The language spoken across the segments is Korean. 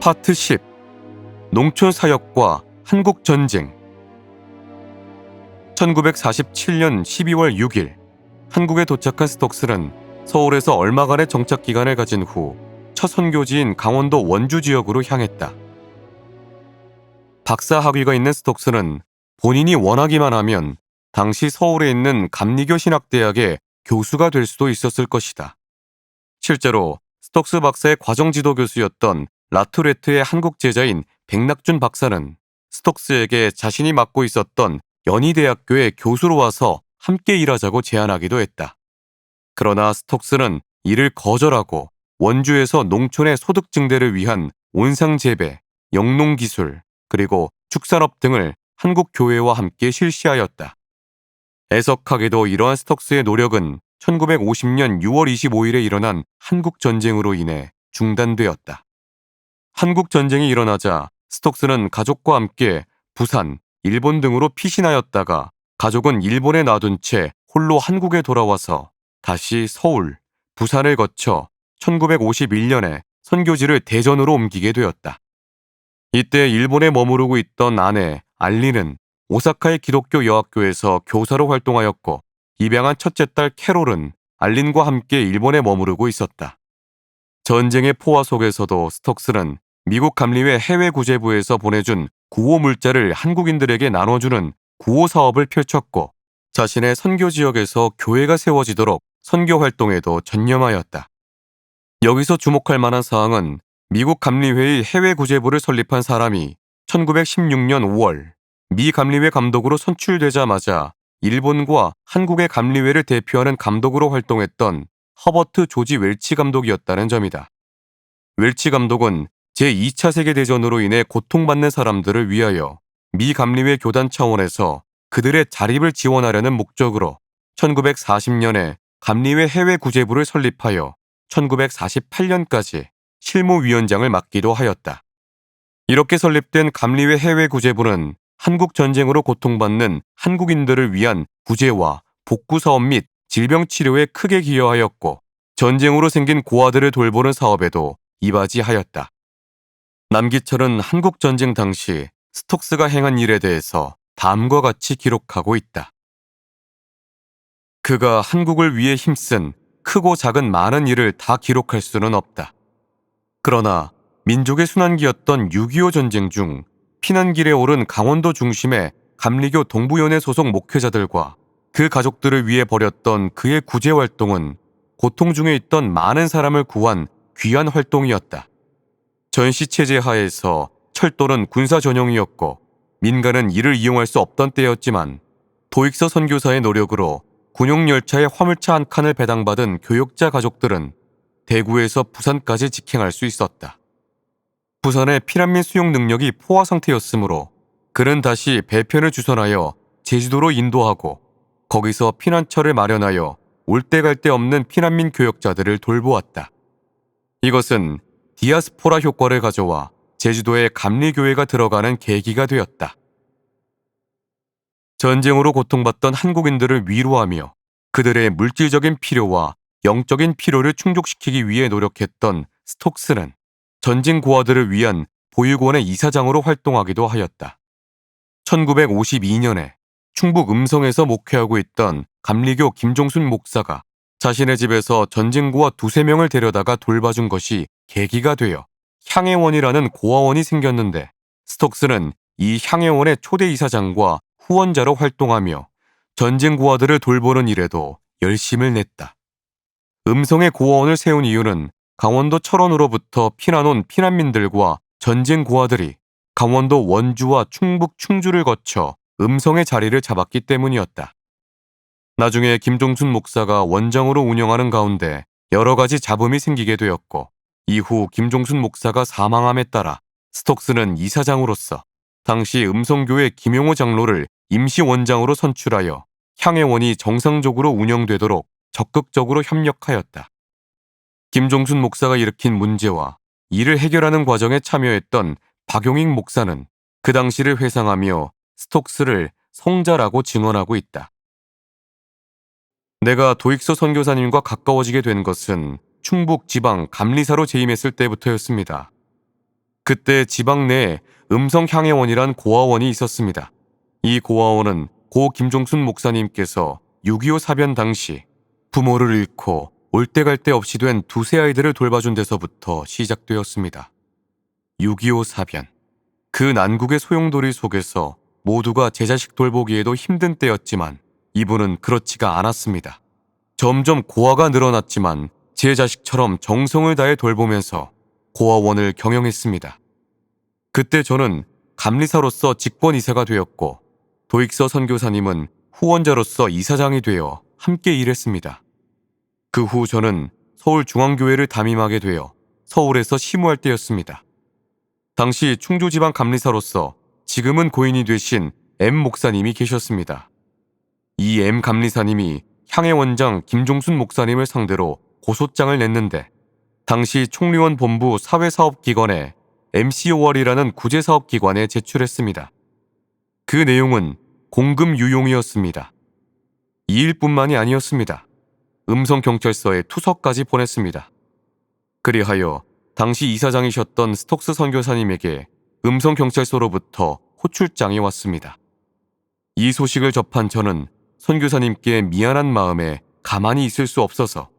파트 10. 농촌 사역과 한국 전쟁. 1947년 12월 6일 한국에 도착한 스톡스는 서울에서 얼마간의 정착 기간을 가진 후 첫 선교지인 강원도 원주 지역으로 향했다. 박사 학위가 있는 스톡스는 본인이 원하기만 하면 당시 서울에 있는 감리교 신학대학의 교수가 될 수도 있었을 것이다. 실제로 스톡스 박사의 과정지도 교수였던 라투레트의 한국 제자인 백낙준 박사는 스톡스에게 자신이 맡고 있었던 연희대학교의 교수로 와서 함께 일하자고 제안하기도 했다. 그러나 스톡스는 이를 거절하고 원주에서 농촌의 소득 증대를 위한 온상재배, 영농기술, 그리고 축산업 등을 한국 교회와 함께 실시하였다. 애석하게도 이러한 스톡스의 노력은 1950년 6월 25일에 일어난 한국전쟁으로 인해 중단되었다. 한국전쟁이 일어나자 스톡스는 가족과 함께 부산, 일본 등으로 피신하였다가 가족은 일본에 놔둔 채 홀로 한국에 돌아와서 다시 서울, 부산을 거쳐 1951년에 선교지를 대전으로 옮기게 되었다. 이때 일본에 머무르고 있던 아내 알리는 오사카의 기독교 여학교에서 교사로 활동하였고 입양한 첫째 딸 캐롤은 알린과 함께 일본에 머무르고 있었다. 전쟁의 포화 속에서도 스톡스는 미국 감리회 해외구제부에서 보내준 구호 물자를 한국인들에게 나눠주는 구호 사업을 펼쳤고 자신의 선교 지역에서 교회가 세워지도록 선교 활동에도 전념하였다. 여기서 주목할 만한 사항은 미국 감리회의 해외구제부를 설립한 사람이 1916년 5월 미 감리회 감독으로 선출되자마자 일본과 한국의 감리회를 대표하는 감독으로 활동했던 허버트 조지 웰치 감독이었다는 점이다. 웰치 감독은 제2차 세계대전으로 인해 고통받는 사람들을 위하여 미 감리회 교단 차원에서 그들의 자립을 지원하려는 목적으로 1940년에 감리회 해외구제부를 설립하여 1948년까지 실무위원장을 맡기도 하였다. 이렇게 설립된 감리회 해외구제부는 한국 전쟁으로 고통받는 한국인들을 위한 구제와 복구 사업 및 질병 치료에 크게 기여하였고 전쟁으로 생긴 고아들을 돌보는 사업에도 이바지하였다. 남기철은 한국 전쟁 당시 스톡스가 행한 일에 대해서 다음과 같이 기록하고 있다. 그가 한국을 위해 힘쓴 크고 작은 많은 일을 다 기록할 수는 없다. 그러나 민족의 순환기였던 6.25 전쟁 중 피난길에 오른 강원도 중심의 감리교 동부연회 소속 목회자들과 그 가족들을 위해 벌였던 그의 구제활동은 고통 중에 있던 많은 사람을 구한 귀한 활동이었다. 전시체제 하에서 철도는 군사 전용이었고 민간은 이를 이용할 수 없던 때였지만 도익서 선교사의 노력으로 군용열차에 화물차 한 칸을 배당받은 교역자 가족들은 대구에서 부산까지 직행할 수 있었다. 부산의 피난민 수용 능력이 포화 상태였으므로 그는 다시 배편을 주선하여 제주도로 인도하고 거기서 피난처를 마련하여 올 데 갈 데 없는 피난민 교역자들을 돌보았다. 이것은 디아스포라 효과를 가져와 제주도에 감리교회가 들어가는 계기가 되었다. 전쟁으로 고통받던 한국인들을 위로하며 그들의 물질적인 필요와 영적인 필요를 충족시키기 위해 노력했던 스톡스는 전쟁 고아들을 위한 보육원의 이사장으로 활동하기도 하였다. 1952년에 충북 음성에서 목회하고 있던 감리교 김종순 목사가 자신의 집에서 전쟁 고아 2~3명을 데려다가 돌봐준 것이 계기가 되어 향해원이라는 고아원이 생겼는데 스톡스는 이 향해원의 초대 이사장과 후원자로 활동하며 전쟁 고아들을 돌보는 일에도 열심을 냈다. 음성의 고아원을 세운 이유는 강원도 철원으로부터 피난 온 피난민들과 전쟁 고아들이 강원도 원주와 충북 충주를 거쳐 음성의 자리를 잡았기 때문이었다. 나중에 김종순 목사가 원장으로 운영하는 가운데 여러 가지 잡음이 생기게 되었고 이후 김종순 목사가 사망함에 따라 스톡스는 이사장으로서 당시 음성교회 김용호 장로를 임시 원장으로 선출하여 향해원이 정상적으로 운영되도록 적극적으로 협력하였다. 김종순 목사가 일으킨 문제와 이를 해결하는 과정에 참여했던 박용익 목사는 그 당시를 회상하며 스톡스를 성자라고 증언하고 있다. 내가 도익서 선교사님과 가까워지게 된 것은 충북 지방 감리사로 재임했을 때부터였습니다. 그때 지방 내에 음성향해원이란 고아원이 있었습니다. 이 고아원은 고 김종순 목사님께서 6.25 사변 당시 부모를 잃고 올 때 갈 데 없이 된 두세 아이들을 돌봐준 데서부터 시작되었습니다. 6.25 사변. 그 난국의 소용돌이 속에서 모두가 제 자식 돌보기에도 힘든 때였지만 이분은 그렇지가 않았습니다. 점점 고아가 늘어났지만 제 자식처럼 정성을 다해 돌보면서 고아원을 경영했습니다. 그때 저는 감리사로서 직권이사가 되었고 도익서 선교사님은 후원자로서 이사장이 되어 함께 일했습니다. 그 후 저는 서울중앙교회를 담임하게 되어 서울에서 심우할 때였습니다. 당시 충주지방 감리사로서 지금은 고인이 되신 M 목사님이 계셨습니다. 이 M 감리사님이 향해원장 김종순 목사님을 상대로 고소장을 냈는데 당시 총리원 본부 사회사업기관에 MCOR이라는 구제사업기관에 제출했습니다. 그 내용은 공금 유용이었습니다. 이 일뿐만이 아니었습니다. 음성경찰서에 투서까지 보냈습니다. 그리하여 당시 이사장이셨던 스톡스 선교사님에게 음성경찰서로부터 호출장이 왔습니다. 이 소식을 접한 저는 선교사님께 미안한 마음에 가만히 있을 수 없어서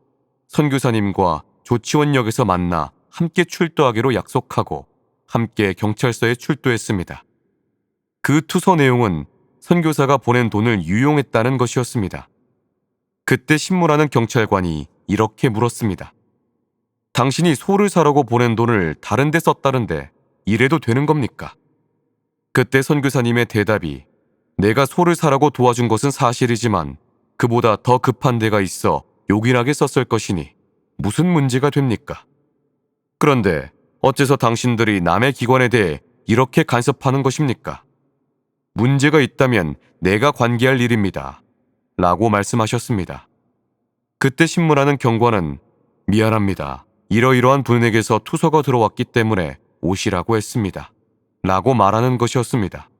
선교사님과 조치원역에서 만나 함께 출두하기로 약속하고 함께 경찰서에 출두했습니다. 그 투서 내용은 선교사가 보낸 돈을 유용했다는 것이었습니다. 그때 신무라는 경찰관이 이렇게 물었습니다. 당신이 소를 사라고 보낸 돈을 다른 데 썼다는데 이래도 되는 겁니까? 그때 선교사님의 대답이 내가 소를 사라고 도와준 것은 사실이지만 그보다 더 급한 데가 있어 요긴하게 썼을 것이니 무슨 문제가 됩니까? 그런데 어째서 당신들이 남의 기관에 대해 이렇게 간섭하는 것입니까? 문제가 있다면 내가 관계할 일입니다. 라고 말씀하셨습니다. 그때 신문하는 경관은 미안합니다. 이러이러한 분에게서 투서가 들어왔기 때문에 오시라고 했습니다. 라고 말하는 것이었습니다.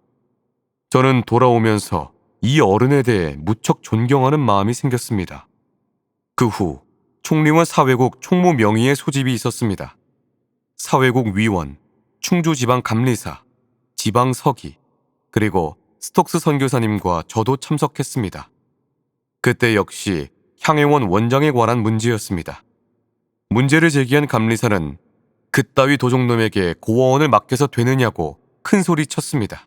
저는 돌아오면서 이 어른에 대해 무척 존경하는 마음이 생겼습니다. 그 후 총리원 사회국 총무 명의의 소집이 있었습니다. 사회국 위원, 충주지방 감리사, 지방서기, 그리고 스톡스 선교사님과 저도 참석했습니다. 그때 역시 향해원 원장에 관한 문제였습니다. 문제를 제기한 감리사는 그따위 도적놈에게 고아원을 맡겨서 되느냐고 큰 소리 쳤습니다.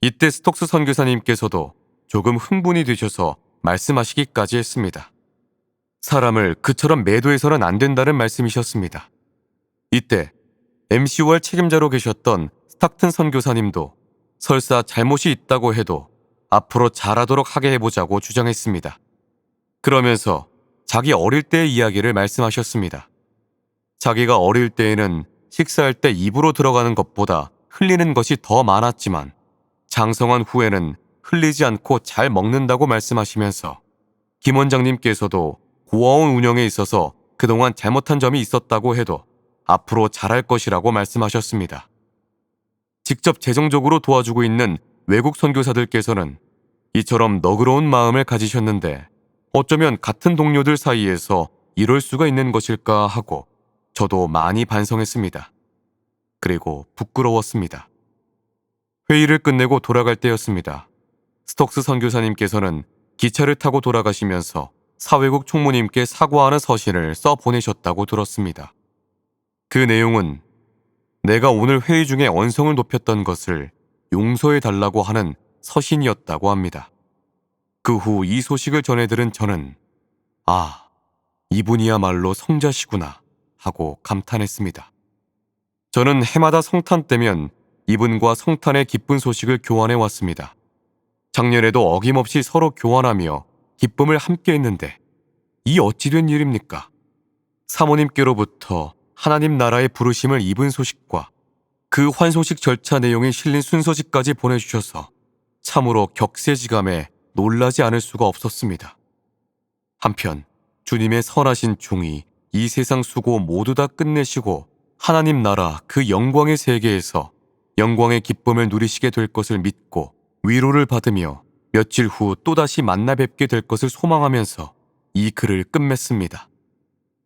이때 스톡스 선교사님께서도 조금 흥분이 되셔서 말씀하시기까지 했습니다. 사람을 그처럼 매도해서는 안 된다는 말씀이셨습니다. 이때 MCOR 책임자로 계셨던 스탁튼 선교사님도 설사 잘못이 있다고 해도 앞으로 잘하도록 하게 해보자고 주장했습니다. 그러면서 자기 어릴 때의 이야기를 말씀하셨습니다. 자기가 어릴 때에는 식사할 때 입으로 들어가는 것보다 흘리는 것이 더 많았지만 장성한 후에는 흘리지 않고 잘 먹는다고 말씀하시면서 김 원장님께서도 고아원 운영에 있어서 그동안 잘못한 점이 있었다고 해도 앞으로 잘할 것이라고 말씀하셨습니다. 직접 재정적으로 도와주고 있는 외국 선교사들께서는 이처럼 너그러운 마음을 가지셨는데 어쩌면 같은 동료들 사이에서 이럴 수가 있는 것일까 하고 저도 많이 반성했습니다. 그리고 부끄러웠습니다. 회의를 끝내고 돌아갈 때였습니다. 스톡스 선교사님께서는 기차를 타고 돌아가시면서 사회국 총무님께 사과하는 서신을 써 보내셨다고 들었습니다. 그 내용은 내가 오늘 회의 중에 언성을 높였던 것을 용서해 달라고 하는 서신이었다고 합니다. 그 후 이 소식을 전해들은 저는 아, 이분이야말로 성자시구나 하고 감탄했습니다. 저는 해마다 성탄 때면 이분과 성탄의 기쁜 소식을 교환해 왔습니다. 작년에도 어김없이 서로 교환하며 기쁨을 함께 했는데 이 어찌 된 일입니까? 사모님께로부터 하나님 나라의 부르심을 입은 소식과 그 환소식 절차 내용이 실린 순서지까지 보내주셔서 참으로 격세지감에 놀라지 않을 수가 없었습니다. 한편 주님의 선하신 종이 이 세상 수고 모두 다 끝내시고 하나님 나라 그 영광의 세계에서 영광의 기쁨을 누리시게 될 것을 믿고 위로를 받으며 며칠 후 또다시 만나 뵙게 될 것을 소망하면서 이 글을 끝맺습니다.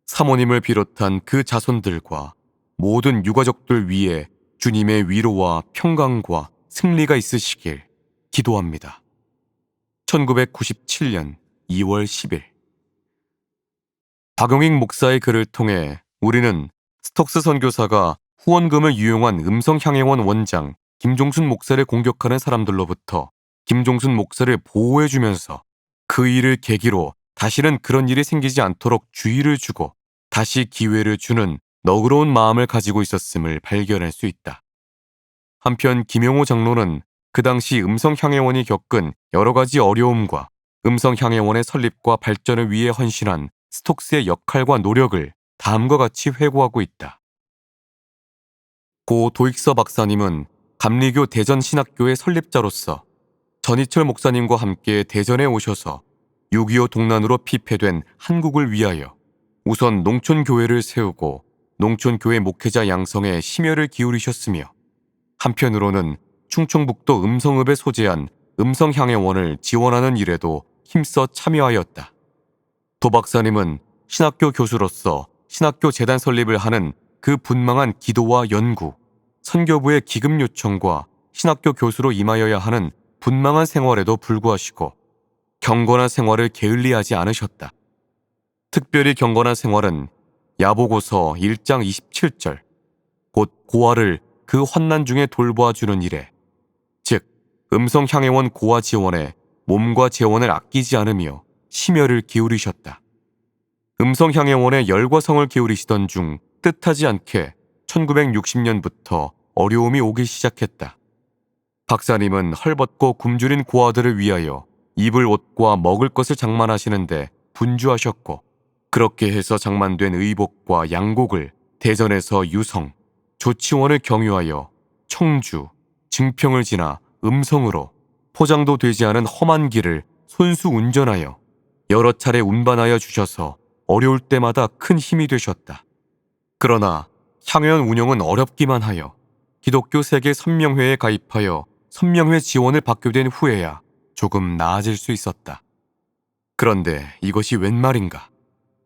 사모님을 비롯한 그 자손들과 모든 유가족들 위에 주님의 위로와 평강과 승리가 있으시길 기도합니다. 1997년 2월 10일 박용익 목사의 글을 통해 우리는 스톡스 선교사가 후원금을 유용한 음성향행원 원장 김종순 목사를 공격하는 사람들로부터 김종순 목사를 보호해주면서 그 일을 계기로 다시는 그런 일이 생기지 않도록 주의를 주고 다시 기회를 주는 너그러운 마음을 가지고 있었음을 발견할 수 있다. 한편 김용호 장로는 그 당시 음성향행원이 겪은 여러 가지 어려움과 음성향행원의 설립과 발전을 위해 헌신한 스톡스의 역할과 노력을 다음과 같이 회고하고 있다. 고 도익서 박사님은 감리교 대전신학교의 설립자로서 전희철 목사님과 함께 대전에 오셔서 6.25 동란으로 피폐된 한국을 위하여 우선 농촌교회를 세우고 농촌교회 목회자 양성에 심혈을 기울이셨으며 한편으로는 충청북도 음성읍에 소재한 음성향행원을 지원하는 일에도 힘써 참여하였다. 도 박사님은 신학교 교수로서 신학교 재단 설립을 하는 그 분망한 기도와 연구, 선교부의 기금 요청과 신학교 교수로 임하여야 하는 분망한 생활에도 불구하시고 경건한 생활을 게을리하지 않으셨다. 특별히 경건한 생활은 야보고서 1장 27절, 곧 고아를 그 환난 중에 돌보아주는 일에, 즉 음성향행원 고아 지원에 몸과 재원을 아끼지 않으며 심혈을 기울이셨다. 음성향행원에 열과 성을 기울이시던 중 뜻하지 않게 1960년부터 어려움이 오기 시작했다. 박사님은 헐벗고 굶주린 고아들을 위하여 입을 옷과 먹을 것을 장만하시는데 분주하셨고 그렇게 해서 장만된 의복과 양곡을 대전에서 유성, 조치원을 경유하여 청주, 증평을 지나 음성으로 포장도 되지 않은 험한 길을 손수 운전하여 여러 차례 운반하여 주셔서 어려울 때마다 큰 힘이 되셨다. 그러나 향연 운영은 어렵기만 하여 기독교 세계 선명회에 가입하여 선명회 지원을 받게 된 후에야 조금 나아질 수 있었다. 그런데 이것이 웬 말인가?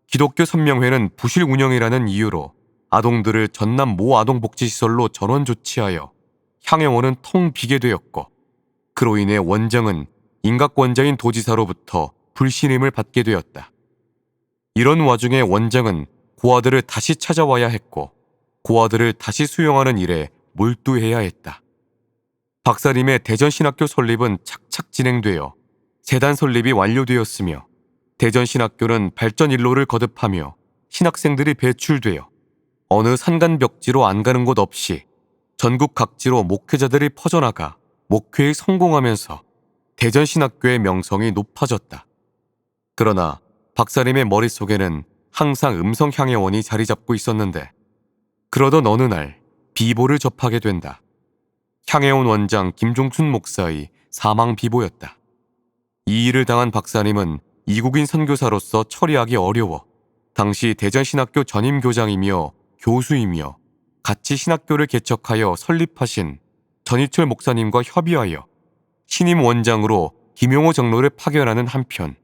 기독교 선명회는 부실 운영이라는 이유로 아동들을 전남 모 아동복지시설로 전원 조치하여 향행원은 텅 비게 되었고 그로 인해 원장은 인각권자인 도지사로부터 불신임을 받게 되었다. 이런 와중에 원장은 고아들을 다시 찾아와야 했고 고아들을 다시 수용하는 일에 몰두해야 했다. 박사님의 대전신학교 설립은 착착 진행되어 재단 설립이 완료되었으며 대전신학교는 발전 일로를 거듭하며 신학생들이 배출되어 어느 산간벽지로 안 가는 곳 없이 전국 각지로 목회자들이 퍼져나가 목회에 성공하면서 대전신학교의 명성이 높아졌다. 그러나 박사님의 머릿속에는 항상 음성향행원이 자리 잡고 있었는데 그러던 어느 날 비보를 접하게 된다. 향행원 원장 김종순 목사의 사망 비보였다. 이 일을 당한 박사님은 이국인 선교사로서 처리하기 어려워 당시 대전신학교 전임교장이며 교수이며 같이 신학교를 개척하여 설립하신 전희철 목사님과 협의하여 신임 원장으로 김용호 장로를 파견하는 한편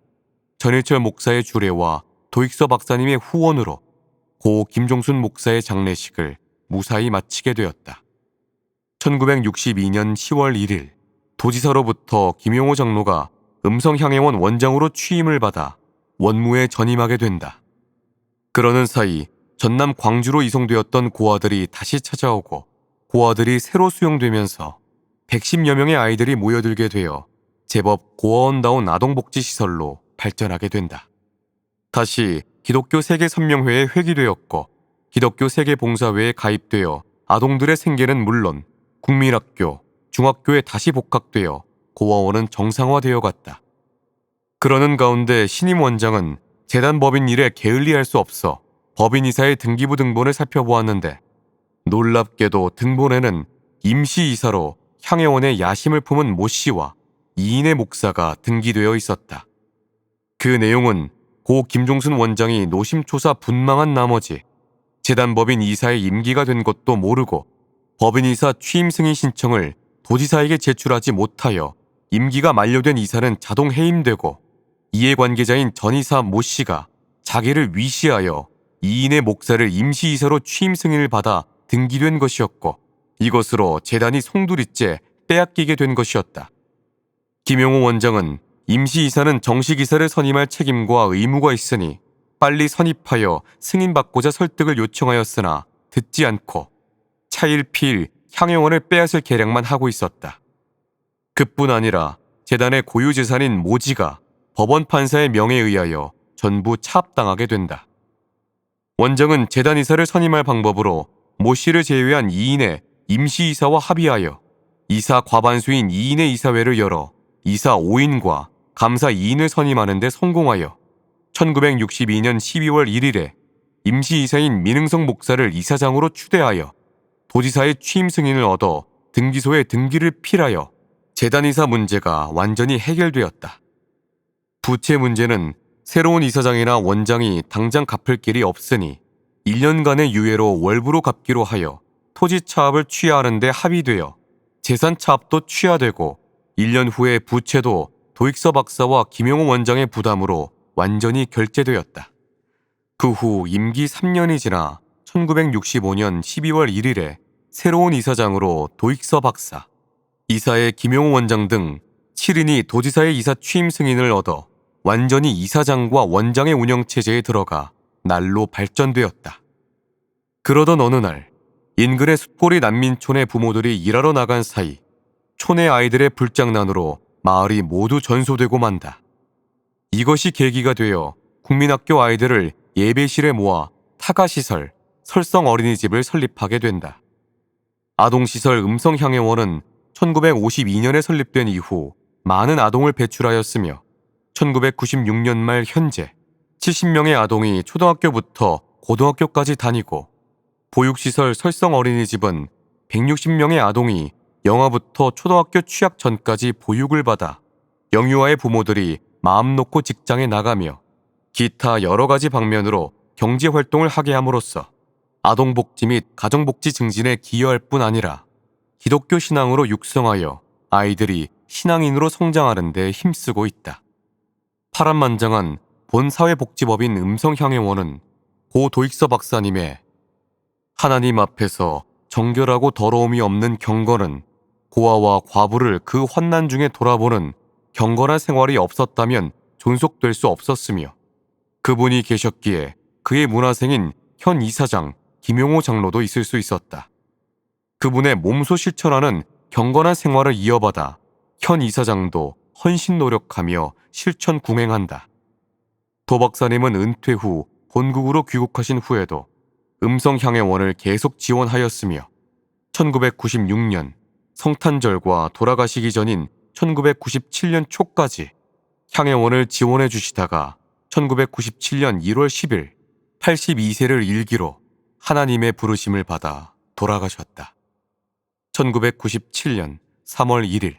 전희철 목사의 주례와 도익서 박사님의 후원으로 고 김종순 목사의 장례식을 무사히 마치게 되었다. 1962년 10월 1일 도지사로부터 김용호 장로가 음성향행원 원장으로 취임을 받아 원무에 전임하게 된다. 그러는 사이 전남 광주로 이송되었던 고아들이 다시 찾아오고 고아들이 새로 수용되면서 110여 명의 아이들이 모여들게 되어 제법 고아원다운 아동복지시설로 발전하게 된다. 다시 기독교 세계선명회에 회귀되었고 기독교 세계봉사회에 가입되어 아동들의 생계는 물론 국민학교, 중학교에 다시 복학되어 고아원은 정상화되어 갔다. 그러는 가운데 신임 원장은 재단 법인 일에 게을리할 수 없어 법인이사의 등기부 등본을 살펴보았는데 놀랍게도 등본에는 임시이사로 향행원의 야심을 품은 모 씨와 이인의 목사가 등기되어 있었다. 그 내용은 고 김종순 원장이 노심초사 분망한 나머지 재단법인 이사의 임기가 된 것도 모르고 법인이사 취임 승인 신청을 도지사에게 제출하지 못하여 임기가 만료된 이사는 자동 해임되고 이해관계자인 전이사 모 씨가 자기를 위시하여 이인의 목사를 임시이사로 취임 승인을 받아 등기된 것이었고 이것으로 재단이 송두리째 빼앗기게 된 것이었다. 김용호 원장은 임시이사는 정식이사를 선임할 책임과 의무가 있으니 빨리 선입하여 승인받고자 설득을 요청하였으나 듣지 않고 차일피일 향영원을 빼앗을 계략만 하고 있었다. 그뿐 아니라 재단의 고유재산인 모지가 법원 판사의 명에 의하여 전부 차압당하게 된다. 원장은 재단 이사를 선임할 방법으로 모 씨를 제외한 2인의 임시이사와 합의하여 이사 과반수인 2인의 이사회를 열어 이사 5인과 감사 2인을 선임하는 데 성공하여 1962년 12월 1일에 임시이사인 민흥성 목사를 이사장으로 추대하여 도지사의 취임 승인을 얻어 등기소에 등기를 필하여 재단이사 문제가 완전히 해결되었다. 부채 문제는 새로운 이사장이나 원장이 당장 갚을 길이 없으니 1년간의 유예로 월부로 갚기로 하여 토지 차압을 취하하는 데 합의되어 재산 차압도 취하되고 1년 후에 부채도 도익서 박사와 김용호 원장의 부담으로 완전히 결제되었다. 그 후 임기 3년이 지나 1965년 12월 1일에 새로운 이사장으로 도익서 박사, 이사의 김용호 원장 등 7인이 도지사의 이사 취임 승인을 얻어 완전히 이사장과 원장의 운영체제에 들어가 날로 발전되었다. 그러던 어느 날 인근의 숫고리 난민촌의 부모들이 일하러 나간 사이 촌의 아이들의 불장난으로 마을이 모두 전소되고 만다. 이것이 계기가 되어 국민학교 아이들을 예배실에 모아 타가시설, 설성 어린이집을 설립하게 된다. 아동시설 음성향해원은 1952년에 설립된 이후 많은 아동을 배출하였으며 1996년 말 현재 70명의 아동이 초등학교부터 고등학교까지 다니고 보육시설 설성 어린이집은 160명의 아동이 영아부터 초등학교 취학 전까지 보육을 받아 영유아의 부모들이 마음 놓고 직장에 나가며 기타 여러 가지 방면으로 경제활동을 하게 함으로써 아동복지 및 가정복지 증진에 기여할 뿐 아니라 기독교 신앙으로 육성하여 아이들이 신앙인으로 성장하는 데 힘쓰고 있다. 파란만장한 본사회복지법인 음성향해원은 고 도익서 박사님의 하나님 앞에서 정결하고 더러움이 없는 경건은 고아와 과부를 그 환난 중에 돌아보는 경건한 생활이 없었다면 존속될 수 없었으며 그분이 계셨기에 그의 문화생인 현 이사장 김용호 장로도 있을 수 있었다. 그분의 몸소 실천하는 경건한 생활을 이어받아 현 이사장도 헌신 노력하며 실천 궁행한다. 도 박사님은 은퇴 후 본국으로 귀국하신 후에도 음성향해원을 계속 지원하였으며 1996년 성탄절과 돌아가시기 전인 1997년 초까지 향해원을 지원해 주시다가 1997년 1월 10일 82세를 일기로 하나님의 부르심을 받아 돌아가셨다. 1997년 3월 1일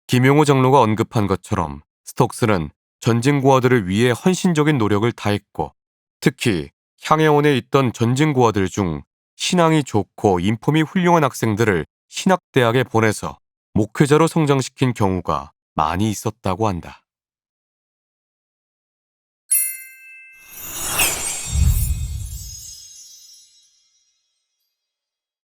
김용호 장로가 언급한 것처럼 스톡스는 전쟁고아들을 위해 헌신적인 노력을 다했고 특히 향해원에 있던 전쟁고아들 중 신앙이 좋고 인품이 훌륭한 학생들을 신학대학에 보내서 목회자로 성장시킨 경우가 많이 있었다고 한다.